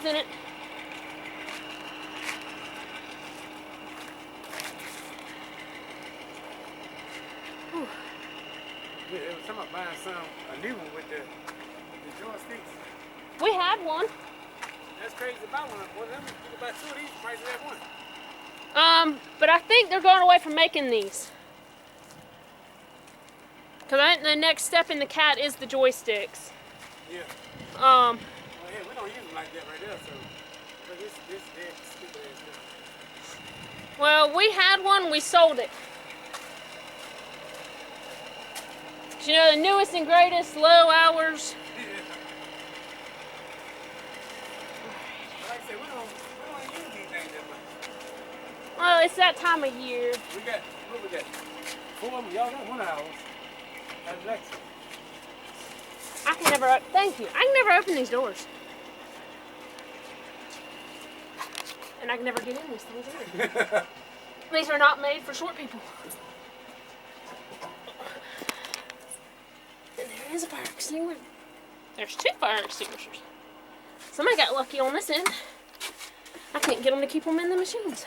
keys in it. Whew. Yeah, it was talking about buying a new one with the joysticks. We had one. That's crazy to buy one of them. You can buy two of these, the price of that one. But I think they're going away from making these. Because I think the next step in the cat is the joysticks. Yeah. Um, Well, yeah, we don't use them like that right there, so. But this dead stupid ass stuff. well, we had one, we sold it. You know, the newest and greatest low hours. Yeah. Like I said, we don't use these things that much. Well, it's that time of year. We got, what we got? 4 of them. Y'all got 1 of ours. That's next. I can never, thank you. I can never open these doors. And I can never get in these things either. These are not made for short people. And there is a fire extinguisher. There's 2 fire extinguishers. Somebody got lucky on this end. I can't get them to keep them in the machines.